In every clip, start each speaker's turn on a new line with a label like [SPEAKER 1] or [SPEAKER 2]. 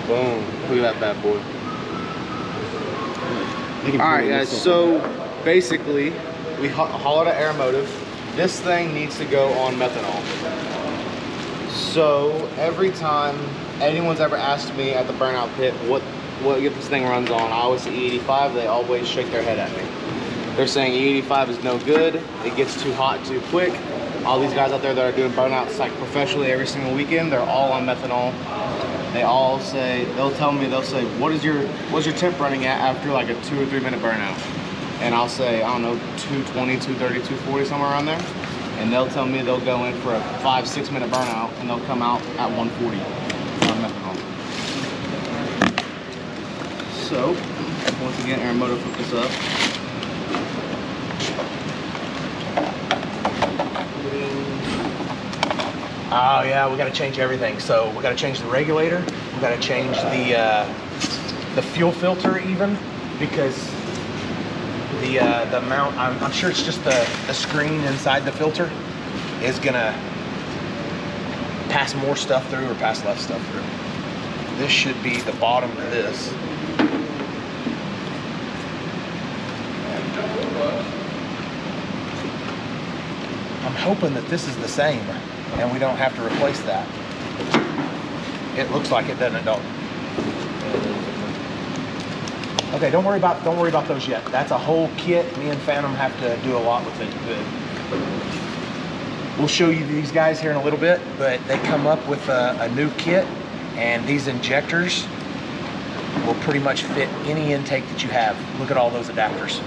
[SPEAKER 1] Boom. Look at that bad boy. Alright guys, so basically we hollowed at Aeromotive. This thing needs to go on methanol. So every time anyone's ever asked me at the Burnout pit what this thing runs on, I always say E85, they always shake their head at me. They're saying E85 is no good, it gets too hot too quick. All these guys out there that are doing burnouts like professionally every single weekend, they're all on methanol. They all say, they'll say, what's your temp running at after like a 2 or 3 minute burnout? And I'll say, I don't know, 220, 230, 240, somewhere around there. And they'll tell me they'll go in for a 5-6 minute burnout and they'll come out at 140 on methanol. So, once again, Aeromotive hooked this up. Oh yeah, we got to change everything. So we got to change the regulator. We got to change the fuel filter even, because the mount. I'm sure it's just the screen inside the filter is gonna pass more stuff through or pass less stuff through. This should be the bottom of this. I'm hoping that this is the same and we don't have to replace that. It looks like it, doesn't it, Dalton? Okay, don't worry about those yet. That's a whole kit. Me and Phantom have to do a lot with it. We'll show you these guys here in a little bit, but they come up with a new kit, and these injectors will pretty much fit any intake that you have. Look at all those adapters.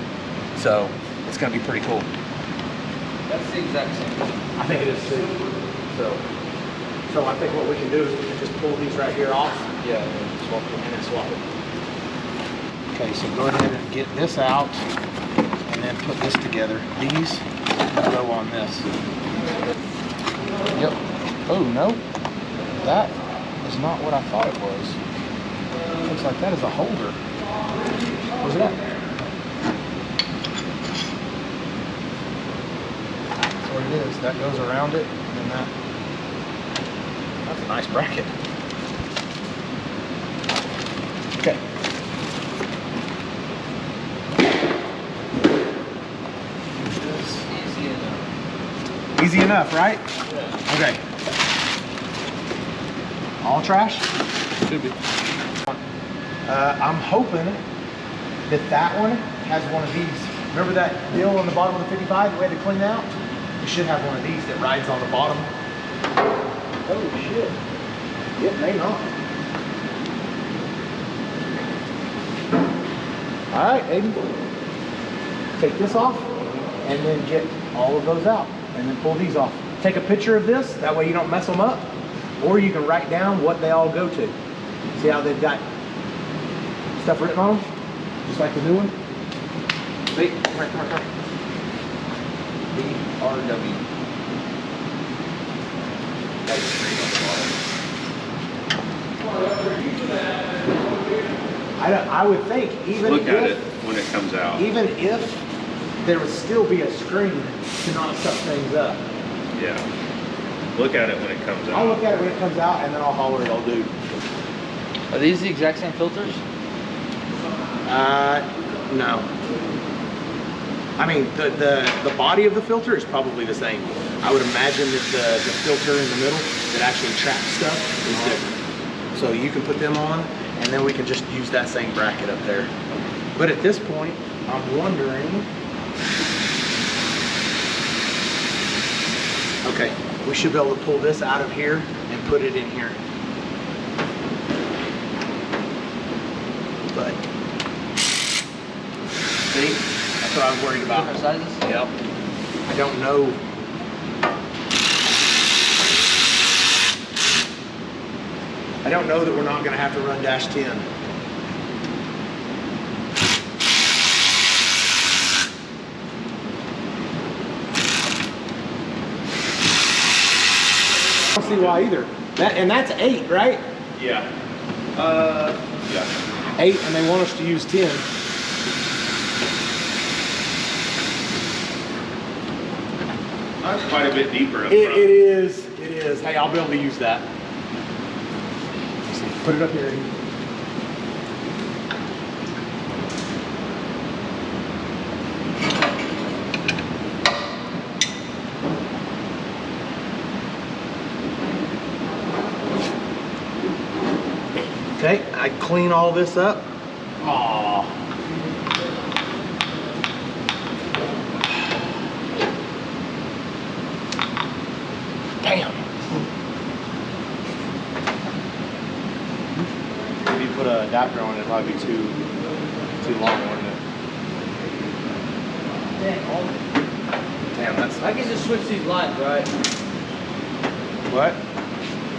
[SPEAKER 1] So it's going to be pretty cool.
[SPEAKER 2] That's the exact same.
[SPEAKER 1] I think it is too. So I think what we can do is we can just pull these right here off.
[SPEAKER 2] Yeah, and then swap them.
[SPEAKER 1] And then swap it. Okay, so go ahead and get this out and then put this together. These will go on this. Yep. Oh no, that is not what I thought it was. Looks like that is a holder. Where's it at? That's what it is. That goes around it, and then that's a nice bracket. Okay. Easy enough, right? Yeah. Okay. All trash?
[SPEAKER 2] Should be.
[SPEAKER 1] I'm hoping that that one has one of these. Remember that deal on the bottom of the 55 that we had to clean out? We should have one of these that rides on the bottom. Oh shit. It may not. All right, Aiden. Take this off and then get all of those out. And then pull these off. Take a picture of this, that way you don't mess them up. Or you can write down what they all go to. See how they've got stuff written on them? Just like the new one. See? Come here. BRW. I would think, even
[SPEAKER 3] look at it when it comes out.
[SPEAKER 1] Even if there would still be a screen to not suck things up.
[SPEAKER 3] Yeah. Look at it when it comes out.
[SPEAKER 1] I'll look at it when it comes out and then I'll holler at old dude.
[SPEAKER 2] Are these the exact same filters?
[SPEAKER 1] No. I mean, the body of the filter is probably the same. I would imagine that the filter in the middle that actually traps stuff is different. So you can put them on and then we can just use that same bracket up there. But at this point, I'm wondering, okay, we should be able to pull this out of here and put it in here. But, see, that's what I was worried about.
[SPEAKER 2] Different sizes?
[SPEAKER 1] Yep. I don't know. I don't know that we're not going to have to run -10. I don't see why either. And that's 8, right?
[SPEAKER 3] Yeah. Yeah.
[SPEAKER 1] 8, and they want us to use 10.
[SPEAKER 3] That's quite a bit deeper up front.
[SPEAKER 1] It is. Hey, I'll be able to use that. Put it up here.
[SPEAKER 4] Okay, I clean all this up.
[SPEAKER 1] Aww.
[SPEAKER 4] Damn.
[SPEAKER 1] If you put an adapter on it, it'd probably be too long, wouldn't it?
[SPEAKER 4] Damn, that's...
[SPEAKER 2] I can just switch these lines, right?
[SPEAKER 1] What?
[SPEAKER 2] I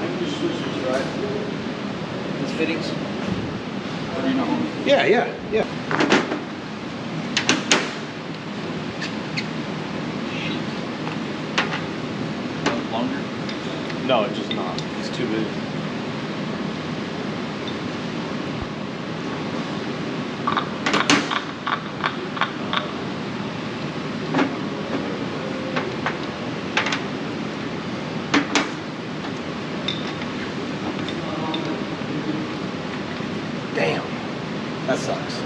[SPEAKER 2] can just switch these, right? These fittings? Or do you know?
[SPEAKER 4] Yeah.
[SPEAKER 2] Longer?
[SPEAKER 1] No, it's just not. It's too big.
[SPEAKER 4] Damn. That sucks.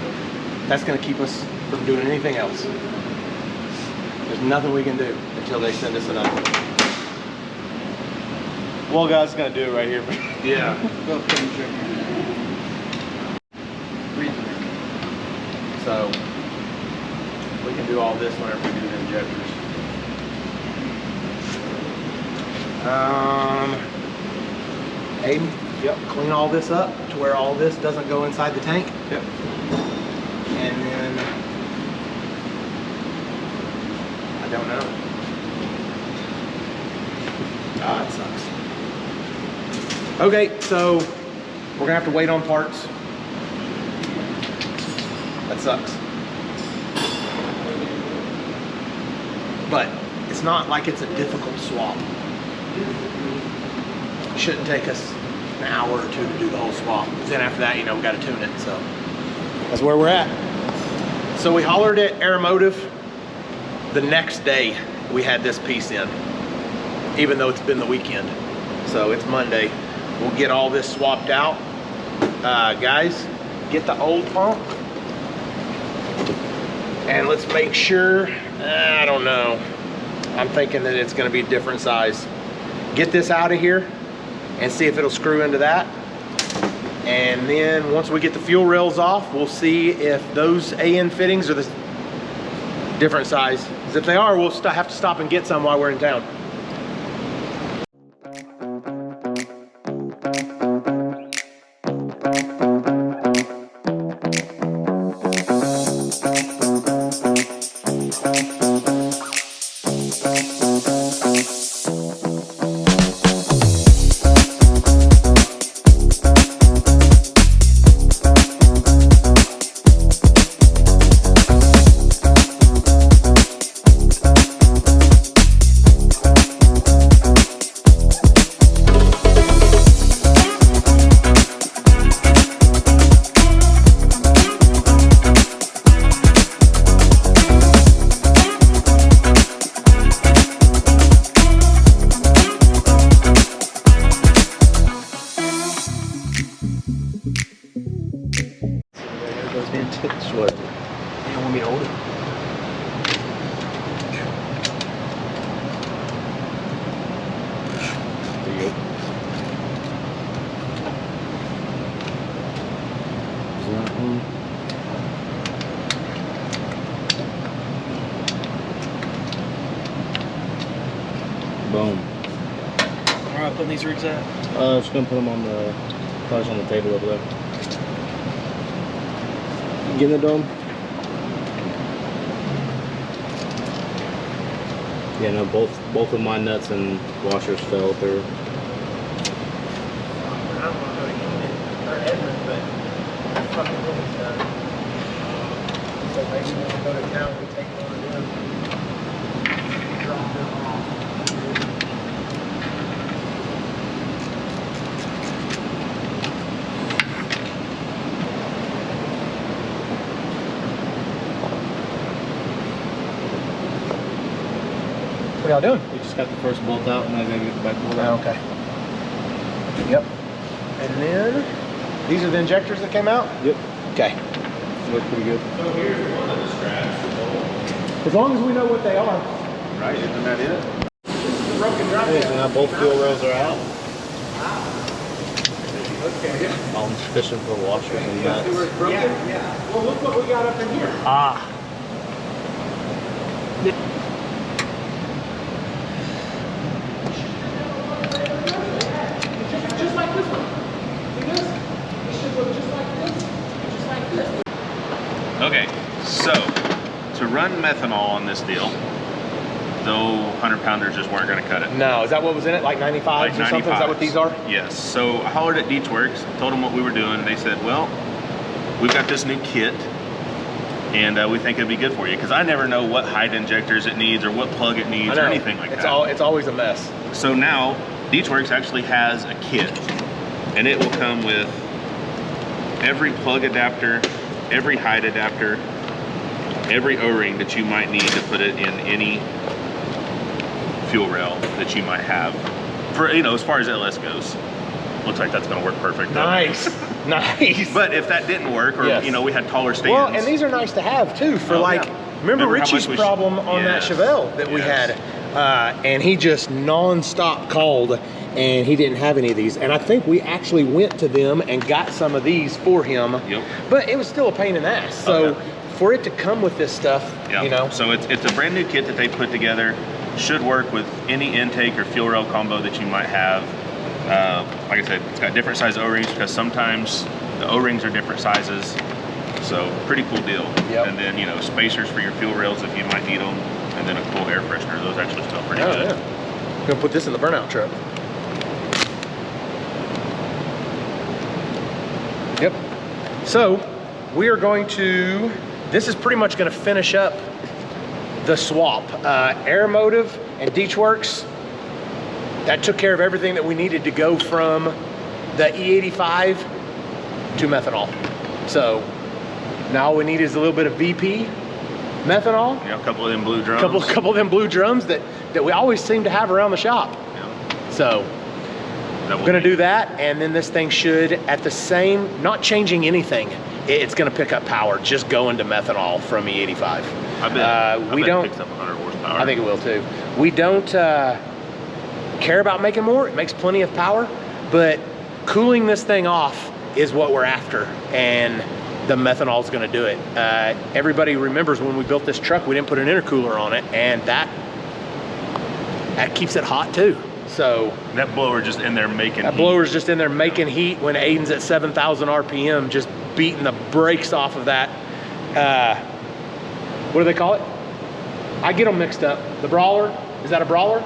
[SPEAKER 4] That's gonna keep us from doing anything else. There's nothing we can do until they send us another one.
[SPEAKER 1] Well, guys, gonna do it right here.
[SPEAKER 4] Yeah.
[SPEAKER 2] Go put them here. Breathe.
[SPEAKER 4] So we can do all this whenever we do the injectors. Aiden,
[SPEAKER 1] Yep.
[SPEAKER 4] clean all this up to where all this doesn't go inside the tank.
[SPEAKER 1] Yep.
[SPEAKER 4] And then I don't know. Ah, it sucks. Okay, so we're gonna have to wait on parts. That sucks. But it's not like it's a difficult swap. It shouldn't take us an hour or two to do the whole swap. Then after that, you know, we gotta tune it, so that's where we're at. So we hollered at Aeromotive. The next day we had this piece in, even though it's been the weekend. So it's Monday. We'll get all this swapped out. Guys, get the old pump. And let's make sure, I don't know. I'm thinking that it's gonna be a different size. Get this out of here and see if it'll screw into that. And then once we get the fuel rails off, we'll see if those AN fittings are the different size. Because if they are, we'll have to stop and get some while we're in town. What? You don't want me to hold it? There you go. Is that one? Boom.
[SPEAKER 2] Where am I putting these rigs at?
[SPEAKER 1] Just gonna put them on the, probably on the table over there. Get in the dome. Yeah, no, both of my nuts and washers fell through.
[SPEAKER 4] I don't want to go to unit or Edmund, but that fucking thing's done. So maybe when we go to town, we take one of them, drop them off. What y'all doing?
[SPEAKER 1] We just got the first bolt out and I gotta get the back bolt out.
[SPEAKER 4] Okay. Yep. And then these are the injectors that came out?
[SPEAKER 1] Yep.
[SPEAKER 4] Okay.
[SPEAKER 1] Look pretty good.
[SPEAKER 3] So here's one of the straps.
[SPEAKER 4] As long as we know what they are.
[SPEAKER 3] Right, isn't that it?
[SPEAKER 4] The broken drop
[SPEAKER 1] Yeah, so now both fuel rails are out.
[SPEAKER 4] Okay.
[SPEAKER 1] I'm fishing for washers and nuts.
[SPEAKER 4] Yeah. Well, look what we got up in here.
[SPEAKER 1] Ah.
[SPEAKER 4] Just like this one. See this? It should look just like this. Just like this.
[SPEAKER 3] Okay, so to run methanol on this deal, though 100-pounders just weren't going to cut it.
[SPEAKER 4] No, is that what was in it? Like 95s or something? Is that what these are?
[SPEAKER 3] Yes. So I hollered at DeatschWerks, told them what we were doing, and they said, well, we've got this new kit, and we think it'd be good for you. Because I never know what height injectors it needs or what plug it needs or anything like that.
[SPEAKER 4] It's always a mess.
[SPEAKER 3] So now, DeatschWerks actually has a kit, and it will come with every plug adapter, every height adapter, every O-ring that you might need to put it in any fuel rail that you might have. For, you know, as far as LS goes, looks like that's gonna work perfect.
[SPEAKER 4] Nice, nice.
[SPEAKER 3] But if that didn't work, or you know, we had taller stands.
[SPEAKER 4] Well, and these are nice to have too for remember Richie's problem on that Chevelle that we had, and he just non-stop called and he didn't have any of these. And I think we actually went to them and got some of these for him, but it was still a pain in the ass. So for it to come with this stuff, you know.
[SPEAKER 3] So it's a brand new kit that they put together. Should work with any intake or fuel rail combo that you might have. Like I said, it's got different size O-rings because sometimes the O-rings are different sizes. So pretty cool deal. And then, you know, spacers for your fuel rails if you might need them. And then a cool air freshener. Those actually smell pretty good.
[SPEAKER 4] I'm gonna put this in the burnout truck. Yep. So we are going to, this is pretty much gonna finish up the swap. Aeromotive and DeatschWerks, that took care of everything that we needed to go from the E85 to methanol. So now all we need is a little bit of VP methanol.
[SPEAKER 3] Yeah, a couple of them blue drums.
[SPEAKER 4] Couple of them blue drums that we always seem to have around the shop. So we're gonna do that, and then this thing should, at the same, not changing anything, it's gonna pick up power just going to methanol from E85.
[SPEAKER 3] I bet it picks up 100 horsepower.
[SPEAKER 4] I think it will too. We don't care about making more. It makes plenty of power, but cooling this thing off is what we're after, and the methanol is going to do it. Everybody remembers when we built this truck, we didn't put an intercooler on it, and that keeps it hot too. So
[SPEAKER 3] that blower just in there making
[SPEAKER 4] heat. Blower's just in there making heat when Aiden's at 7,000 RPM, just beating the brakes off of that. What do they call it? I get them mixed up. The brawler, is that a brawler?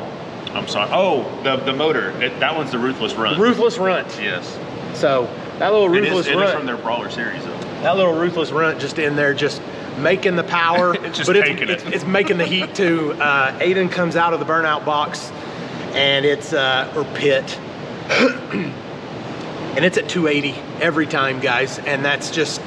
[SPEAKER 3] I'm sorry. Oh, the motor. That one's the Ruthless Runt.
[SPEAKER 4] The Ruthless Runt.
[SPEAKER 3] Yes.
[SPEAKER 4] So that little Ruthless Runt.
[SPEAKER 3] It is from their Brawler series, though.
[SPEAKER 4] That little Ruthless Runt just in there, just making the power.
[SPEAKER 3] It's just
[SPEAKER 4] but
[SPEAKER 3] taking
[SPEAKER 4] it's making the heat too. Aiden comes out of the burnout box, and it's or pit, and it's at 280 every time, guys. And that's just,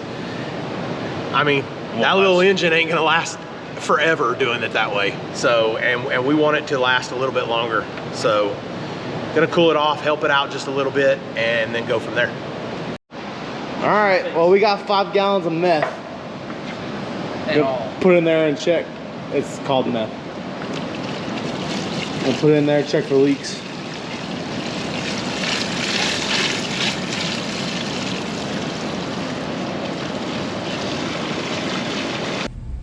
[SPEAKER 4] I mean, that little engine ain't gonna last forever doing it that way. So, and we want it to last a little bit longer. So, gonna cool it off, help it out just a little bit, and then go from there.
[SPEAKER 1] All right, well, we got 5 gallons of meth. Put it in there and check. It's called meth. We'll put it in there, check for leaks.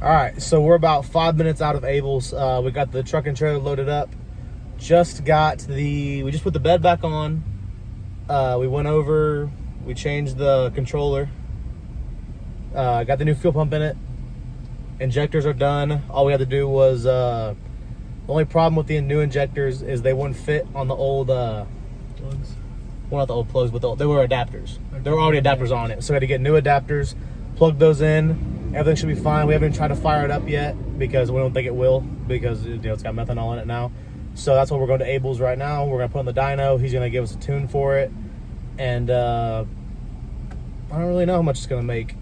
[SPEAKER 1] All right, so we're about 5 minutes out of Abel's. We got the truck and trailer loaded up. We just put the bed back on. We went over, we changed the controller. Got the new fuel pump in it. Injectors are done. All we had to do was, the only problem with the new injectors is they wouldn't fit on the old, plugs. Well, not the old plugs, but they were adapters. There were already adapters on it. So we had to get new adapters, plug those in. Everything should be fine. We haven't even tried to fire it up yet because we don't think it will, because it's got methanol in it now. So that's what we're going to Abel's right now. We're going to put on the dyno. He's going to give us a tune for it. And I don't really know how much it's going to make.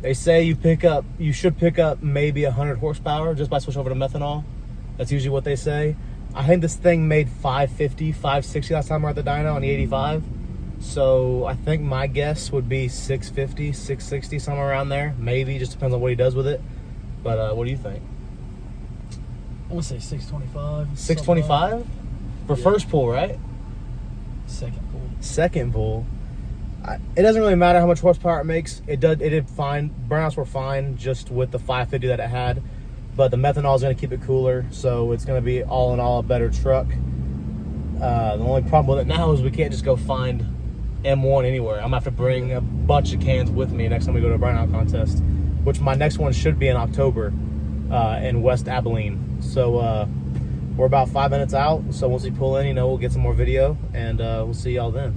[SPEAKER 1] They say you should pick up maybe 100 horsepower just by switching over to methanol. That's usually what they say. I think this thing made 550, 560 last time we were at the dyno on the 85. So I think my guess would be 650, 660, somewhere around there. Maybe, just depends on what he does with it. But what do you think?
[SPEAKER 2] I want to say 625.
[SPEAKER 1] 625? For first pull, right?
[SPEAKER 2] Second pull.
[SPEAKER 1] Second pull. It doesn't really matter how much horsepower it makes. It did fine. Burnouts were fine just with the 550 that it had, but the methanol is going to keep it cooler, so it's going to be all in all a better truck. The only problem with it now is we can't just go find M1 anywhere. I'm gonna have to bring a bunch of cans with me next time we go to a burnout contest, which my next one should be in October in West Abilene. So we're about 5 minutes out, so once we pull in, we'll get some more video, and we'll see y'all then.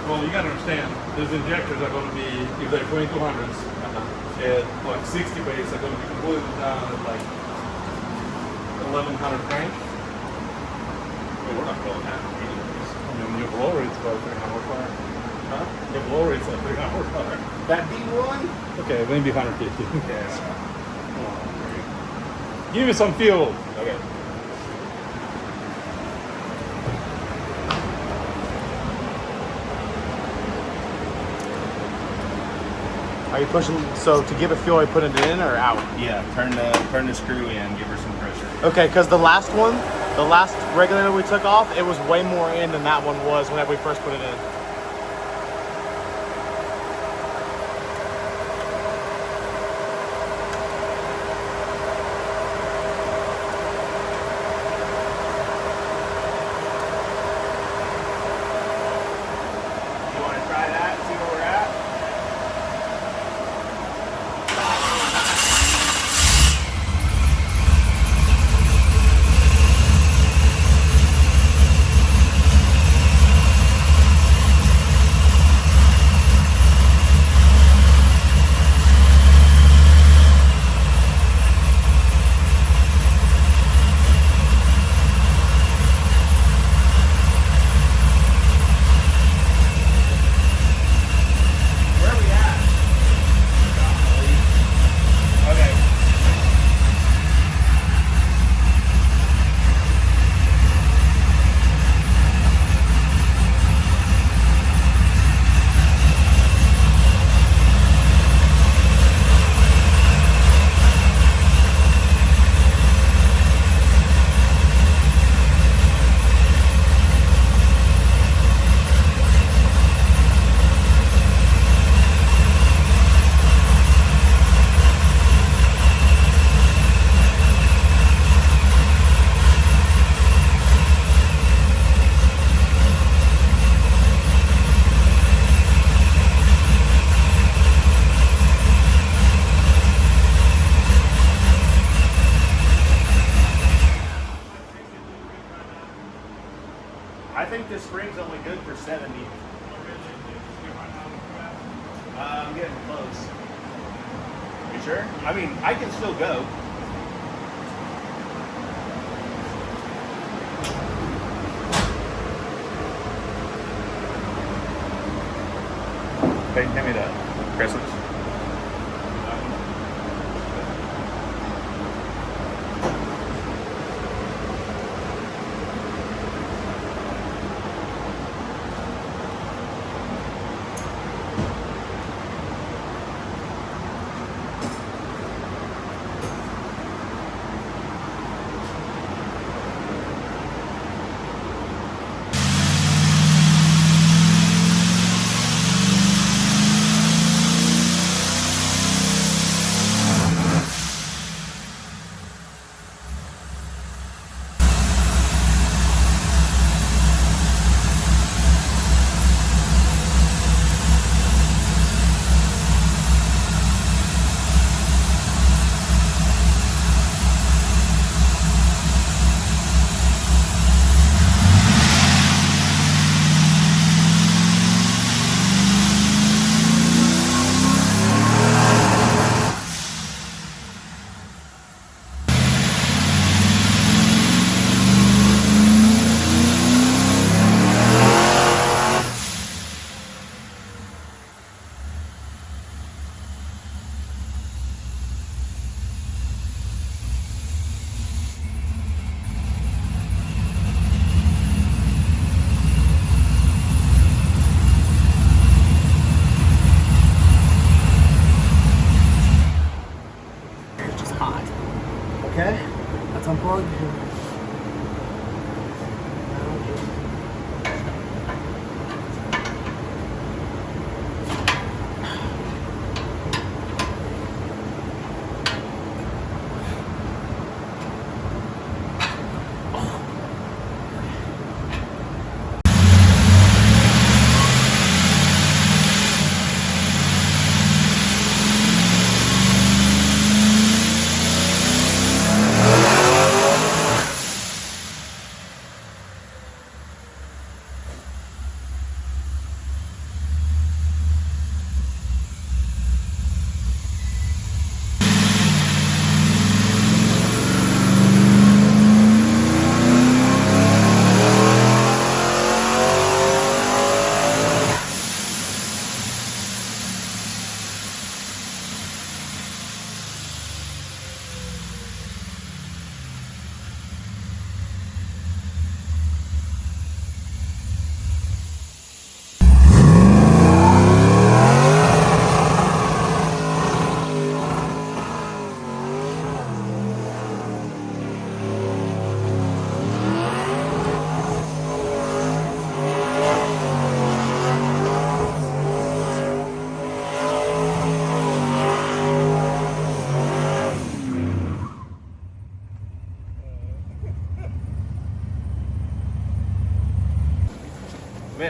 [SPEAKER 5] Well, you gotta understand, those injectors are gonna be, if they're 2200s, at like 60 bass, are gonna be completely down at like 1100 crank.
[SPEAKER 3] Well, we're not going that anyways.
[SPEAKER 5] I mean, your blow rate's about 300 horsepower.
[SPEAKER 3] Huh?
[SPEAKER 5] Your blow rate's like 300 horsepower.
[SPEAKER 3] That D1?
[SPEAKER 5] Okay, maybe 150.
[SPEAKER 3] Yeah.
[SPEAKER 5] Give me some fuel.
[SPEAKER 3] Okay.
[SPEAKER 1] Are you pushing, so to give it fuel, are you putting it in or out?
[SPEAKER 3] Yeah, turn the screw in, give her some pressure.
[SPEAKER 1] Okay, because the last one, the last regulator we took off, it was way more in than that one was whenever we first put it in.
[SPEAKER 3] You want to try that, see where we're at? Where are we at? Okay. I think this spring's only good for 70. I'm getting close. You sure? I mean, I can still go. Hey, hand me that. Crescents.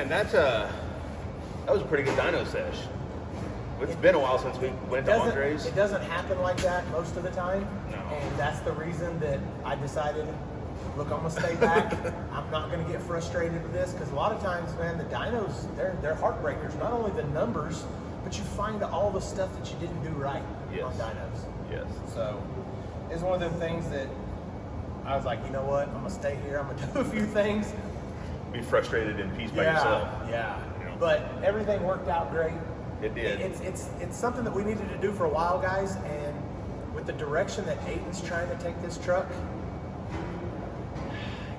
[SPEAKER 3] man, that was a pretty good dyno sesh. It's been a while since we went to Andre's.
[SPEAKER 4] It doesn't happen like that most of the time.
[SPEAKER 3] No.
[SPEAKER 4] And that's the reason that I decided, look, I'm gonna stay back. I'm not gonna get frustrated with this, because a lot of times, man, the dynos, they're heartbreakers. Not only the numbers, but you find all the stuff that you didn't do right on dynos.
[SPEAKER 3] Yes.
[SPEAKER 4] So it's one of them things that I was like, you know what? I'm gonna stay here. I'm gonna do a few things.
[SPEAKER 3] Be frustrated in peace by yourself.
[SPEAKER 4] Yeah.
[SPEAKER 3] You know?
[SPEAKER 4] But everything worked out great.
[SPEAKER 3] It did.
[SPEAKER 4] It's something that we needed to do for a while, guys. And with the direction that Aiden's trying to take this truck,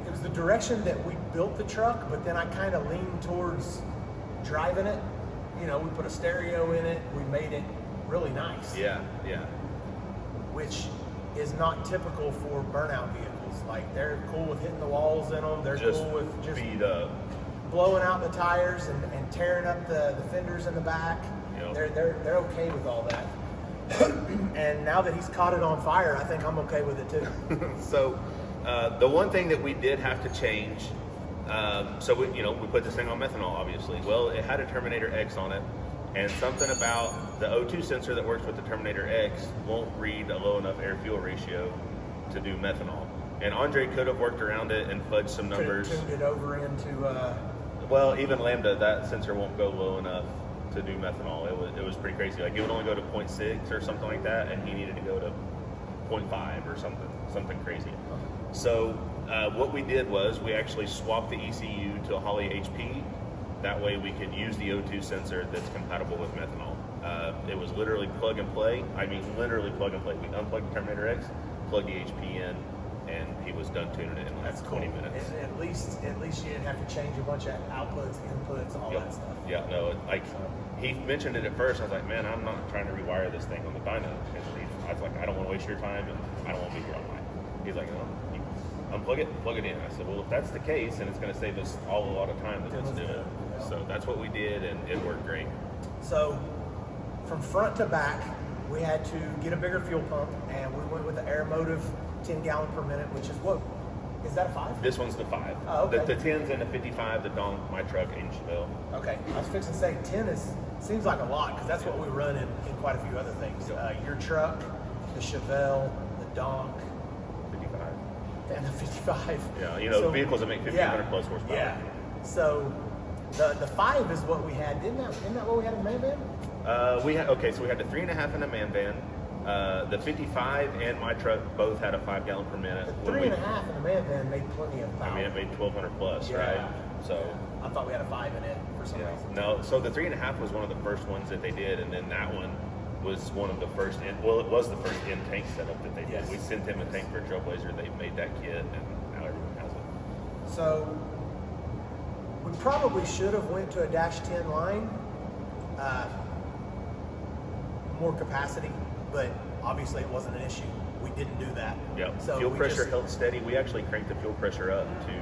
[SPEAKER 4] it was the direction that we built the truck, but then I kind of leaned towards driving it. You know, we put a stereo in it. We made it really nice.
[SPEAKER 3] Yeah.
[SPEAKER 4] Which is not typical for burnout vehicles. Like, they're cool with hitting the walls in them. They're cool with just
[SPEAKER 3] beat up,
[SPEAKER 4] blowing out the tires and tearing up the fenders in the back.
[SPEAKER 3] Yep.
[SPEAKER 4] They're okay with all that. And now that he's caught it on fire, I think I'm okay with it too.
[SPEAKER 3] So the one thing that we did have to change, so we put this thing on methanol, obviously. Well, it had a Terminator X on it, and something about the O2 sensor that works with the Terminator X won't read a low enough air-fuel ratio to do methanol. And Andre could have worked around it and fudged some numbers.
[SPEAKER 4] Could have tuned it over into...
[SPEAKER 3] Well, even Lambda, that sensor won't go low enough to do methanol. It was pretty crazy. Like, it would only go to 0.6 or something like that, and he needed to go to 0.5 or something crazy. So what we did was we actually swapped the ECU to a Holley HP. That way we could use the O2 sensor that's compatible with methanol. It was literally plug and play. I mean, literally plug and play. We unplugged the Terminator X, plugged the HP in, and he was done tuning it in like 20 minutes.
[SPEAKER 4] And at least you didn't have to change a bunch of outputs, inputs, all that stuff.
[SPEAKER 3] Yeah, no, like, he mentioned it at first. I was like, man, I'm not trying to rewire this thing on the dyno. I was like, I don't want to waste your time, and I don't want to be here all night. He's like, no, you unplug it, plug it in. I said, well, if that's the case, and it's going to save us all a lot of time, then let's do it. So that's what we did, and it worked great.
[SPEAKER 4] So from front to back, we had to get a bigger fuel pump, and we went with the Aeromotive 10 gallon per minute, which is what? Is that a 5?
[SPEAKER 3] This one's the 5.
[SPEAKER 4] Oh, okay.
[SPEAKER 3] The 10's and the 55, the donk, my truck, and Chevelle.
[SPEAKER 4] Okay, I was fixing to say 10 seems like a lot, because that's what we run in quite a few other things. Your truck, the Chevelle, the donk,
[SPEAKER 3] 55.
[SPEAKER 4] and the 55.
[SPEAKER 3] Yeah, so, vehicles that make 1,500 plus horsepower.
[SPEAKER 4] Yeah. So the 5 is what we had. Isn't that what we had in the man van?
[SPEAKER 3] So we had the 3.5 in the man van. The 55 and my truck both had a 5 gallon per minute.
[SPEAKER 4] The 3.5 in the man van made plenty of power.
[SPEAKER 3] I mean, it made 1,200 plus, right? So
[SPEAKER 4] I thought we had a 5 in it for some reason.
[SPEAKER 3] No, so the 3.5 was one of the first ones that they did, and then that one was one of the first. It was the first in-tank setup that they did.
[SPEAKER 4] Yes.
[SPEAKER 3] We sent them a tank for a Trailblazer. They made that kit, and now everyone has it.
[SPEAKER 4] So we probably should have went to a -10 line, more capacity, but obviously it wasn't an issue. We didn't do that.
[SPEAKER 3] Yeah.
[SPEAKER 4] So
[SPEAKER 3] fuel pressure held steady. We actually cranked the fuel pressure up to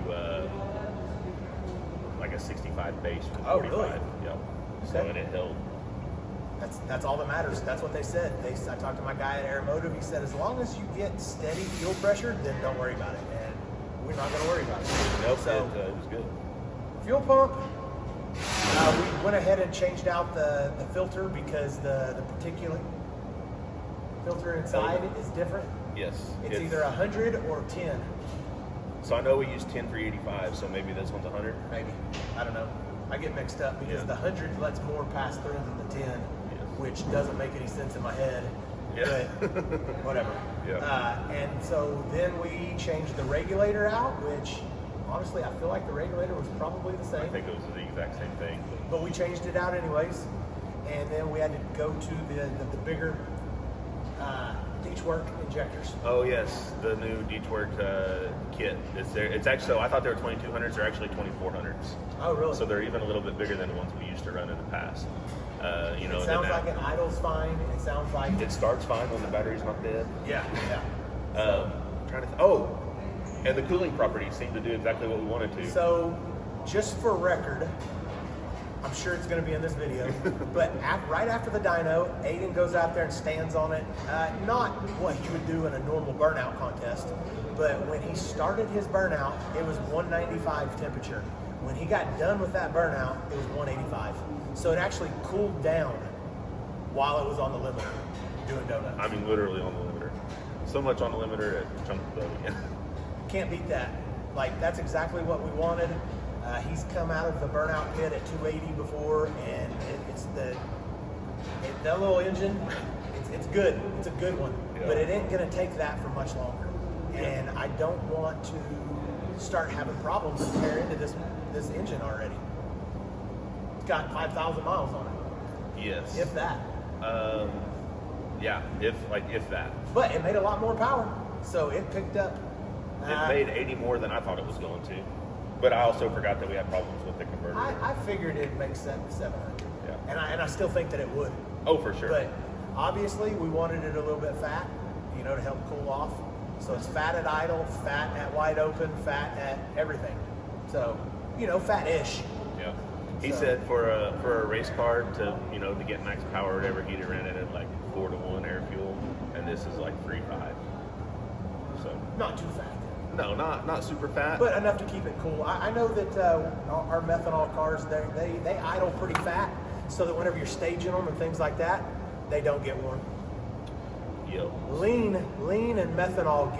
[SPEAKER 3] like a 65 base from 45.
[SPEAKER 4] Really?
[SPEAKER 3] Yep.
[SPEAKER 4] Okay.
[SPEAKER 3] So and it held.
[SPEAKER 4] That's all that matters. That's what they said. I talked to my guy at Aeromotive. He said, as long as you get steady fuel pressure, then don't worry about it. And we're not going to worry about it.
[SPEAKER 3] Nope,
[SPEAKER 4] So
[SPEAKER 3] it was good.
[SPEAKER 4] fuel pump. We went ahead and changed out the filter because the particulate filter inside is different.
[SPEAKER 3] Yes.
[SPEAKER 4] It's either 100 or 10.
[SPEAKER 3] So I know we used 10 for 85, so maybe this one's 100.
[SPEAKER 4] Maybe. I don't know. I get mixed up because the 100 lets more pass through than the 10, which doesn't make any sense in my head.
[SPEAKER 3] Yeah.
[SPEAKER 4] But whatever.
[SPEAKER 3] Yeah.
[SPEAKER 4] And so then we changed the regulator out, which honestly I feel like the regulator was probably the same.
[SPEAKER 3] I think it was the exact same thing.
[SPEAKER 4] But we changed it out anyways. And then we had to go to the bigger DeatschWerks injectors.
[SPEAKER 3] Oh yes, the new DeatschWerks kit. It's actually, so I thought they were 2200s. They're actually 2400s.
[SPEAKER 4] Oh really?
[SPEAKER 3] So they're even a little bit bigger than the ones we used to run in the past.
[SPEAKER 4] It sounds like it idles fine. It sounds like
[SPEAKER 3] it starts fine when the battery's not dead.
[SPEAKER 4] Yeah.
[SPEAKER 3] And the cooling properties seem to do exactly what we wanted to.
[SPEAKER 4] So, just for record, I'm sure it's going to be in this video, but right after the dyno, Aiden goes out there and stands on it. Not what he would do in a normal burnout contest, but when he started his burnout, it was 195 temperature, When he got done with that burnout, it was 185. So it actually cooled down while it was on the limiter doing donuts.
[SPEAKER 3] I mean, literally on the limiter. So much on the limiter, it chunked the boat again.
[SPEAKER 4] Can't beat that. Like, that's exactly what we wanted. He's come out of the burnout pit at 280 before, and that little engine, it's good. It's a good one,
[SPEAKER 3] Yeah.
[SPEAKER 4] but it ain't gonna take that for much longer. And I don't want to start having problems and tear into this engine already. It's got 5,000 miles on it,
[SPEAKER 3] Yes.
[SPEAKER 4] if that.
[SPEAKER 3] Yeah, if that.
[SPEAKER 4] But it made a lot more power, so it picked up.
[SPEAKER 3] It made 80 more than I thought it was going to. But I also forgot that we had problems with the converter.
[SPEAKER 4] I figured it'd make 700.
[SPEAKER 3] Yeah.
[SPEAKER 4] And I still think that it would.
[SPEAKER 3] Oh, for sure.
[SPEAKER 4] But obviously, we wanted it a little bit fat, to help cool off. So it's fat at idle, fat at wide open, fat at everything. So, fat-ish.
[SPEAKER 3] Yeah. He
[SPEAKER 4] So-
[SPEAKER 3] said for a race car to get max power or whatever, he'd ran it at like 4-to-1 air fuel, and this is like 3.5. So
[SPEAKER 4] Not too fat,
[SPEAKER 3] no, not super fat.
[SPEAKER 4] but enough to keep it cool. I know that our methanol cars, they idle pretty fat, so that whenever you're staging them and things like that, they don't get warm.
[SPEAKER 3] Yep.
[SPEAKER 4] Lean and methanol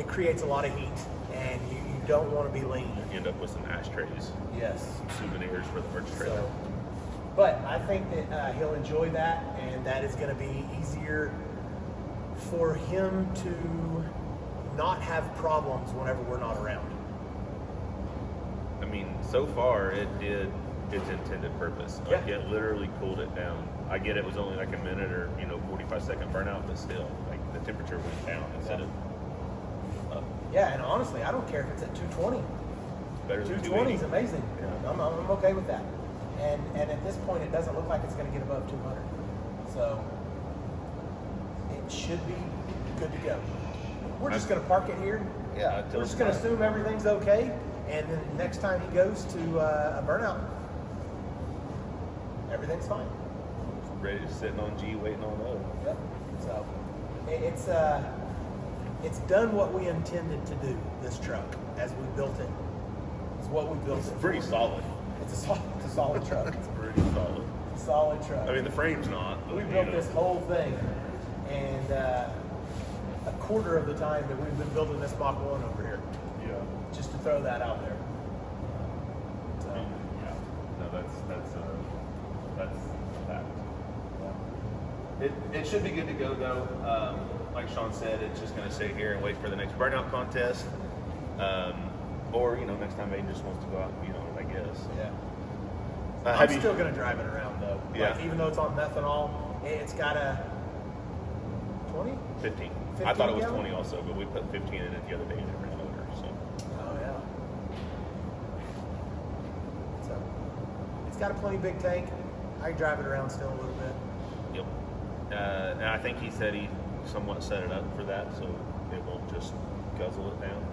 [SPEAKER 4] creates a lot of heat, and you don't want to be lean.
[SPEAKER 3] You end up with some ashtrays,
[SPEAKER 4] Yes.
[SPEAKER 3] some souvenirs for the merch trailer.
[SPEAKER 4] So, but I think that he'll enjoy that, and that is going to be easier for him to not have problems whenever we're not around.
[SPEAKER 3] I mean, so far it did its intended purpose. Like,
[SPEAKER 4] Yeah.
[SPEAKER 3] it literally cooled it down. I get it was only like a minute or 45-second burnout, but still, like the temperature went down instead of up.
[SPEAKER 4] Yeah, and honestly, I don't care if it's at 220.
[SPEAKER 3] Better than
[SPEAKER 4] 220 is
[SPEAKER 3] 280.
[SPEAKER 4] amazing.
[SPEAKER 3] Yeah.
[SPEAKER 4] I'm okay with that. And at this point, it doesn't look like it's going to get above 200. So it should be good to go. We're just going to park it here.
[SPEAKER 3] Yeah, until
[SPEAKER 4] We're just
[SPEAKER 3] it's
[SPEAKER 4] going to
[SPEAKER 3] time.
[SPEAKER 4] assume everything's okay, and then next time he goes to a burnout, everything's fine.
[SPEAKER 3] Ready, sitting on G, waiting on O.
[SPEAKER 4] Yep. So it's done what we intended to do. This truck, as we built it, it's what we built
[SPEAKER 3] It's
[SPEAKER 4] it.
[SPEAKER 3] pretty
[SPEAKER 4] for.
[SPEAKER 3] solid.
[SPEAKER 4] It's a solid truck.
[SPEAKER 3] It's pretty solid.
[SPEAKER 4] It's a solid truck.
[SPEAKER 3] I mean, the frame's not. But,
[SPEAKER 4] we built this whole thing, and a quarter of the time that we've been building this Mach 1 over here,
[SPEAKER 3] Yeah.
[SPEAKER 4] just to throw that out there. So,
[SPEAKER 3] Yeah. No, that's a fact. It should be good to go though. Like Sean said, it's just going to sit here and wait for the next burnout contest, or next time Aiden just wants to go out and beat on it, I guess.
[SPEAKER 4] yeah.
[SPEAKER 3] Have
[SPEAKER 4] I'm
[SPEAKER 3] you-
[SPEAKER 4] still going to drive it around though.
[SPEAKER 3] Yeah.
[SPEAKER 4] Like, even though it's on methanol, it's got a 20?
[SPEAKER 3] 15.
[SPEAKER 4] 15
[SPEAKER 3] I thought it was
[SPEAKER 4] gallon?
[SPEAKER 3] 20 also, but we put 15 in it the other day and it ran over. So
[SPEAKER 4] Oh yeah. So it's got a plenty big tank. I can drive it around still a little bit.
[SPEAKER 3] yep. And I think he said he somewhat set it up for that, so it won't just guzzle it down.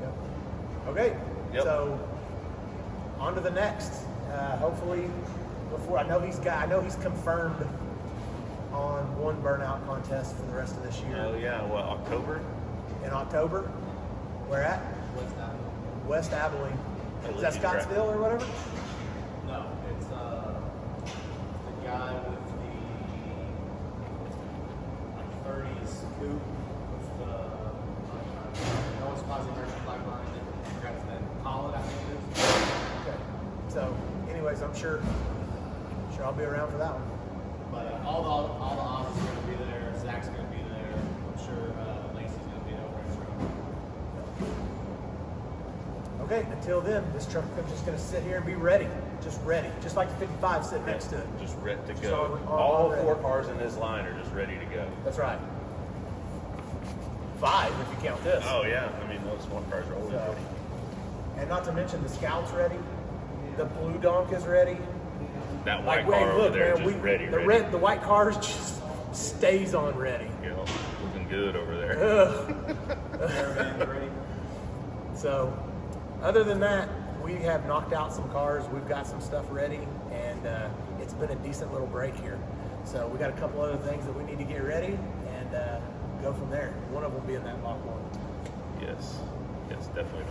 [SPEAKER 4] Yep. Okay.
[SPEAKER 3] Yep.
[SPEAKER 4] So on to the next. Hopefully, before I know he's confirmed on one burnout contest for the rest of this year.
[SPEAKER 3] Oh yeah, what, October?
[SPEAKER 4] In October. Where at? West Abilene. Is that Scottsdale or whatever?
[SPEAKER 1] No, it's the guy with the 30s coupe with the no one's causing merchant pipeline. I forgot his name. Colin, I think it is.
[SPEAKER 4] Okay. So, anyways, I'm sure I'll be around for that one.
[SPEAKER 1] But all the officers are going to be there. Zach's going to be there. I'm sure Lacey's going to be over his room.
[SPEAKER 4] Okay, until then, this truck is just going to sit here and be ready. Just like the 55 sitting next to it.
[SPEAKER 3] Just ready to
[SPEAKER 4] So
[SPEAKER 3] go.
[SPEAKER 4] we're
[SPEAKER 3] All
[SPEAKER 4] ready.
[SPEAKER 3] 4 cars in this line are just ready to go.
[SPEAKER 4] That's right. 5 if you count this.
[SPEAKER 3] Oh yeah, I mean those 1 cars are always
[SPEAKER 4] So,
[SPEAKER 3] ready.
[SPEAKER 4] and not to mention the Scout's ready. The Blue Donk is ready.
[SPEAKER 3] That white
[SPEAKER 4] Like,
[SPEAKER 3] car over there
[SPEAKER 4] man,
[SPEAKER 3] just ready.
[SPEAKER 4] the white cars just stays on ready.
[SPEAKER 3] Looking good over there.
[SPEAKER 1] Ready?
[SPEAKER 4] So, other than that, we have knocked out some cars. We've got some stuff ready, and it's been a decent little break here. So we got a couple other things that we need to get ready and go from there. One of them being that Mach 1.
[SPEAKER 3] Yes, definitely.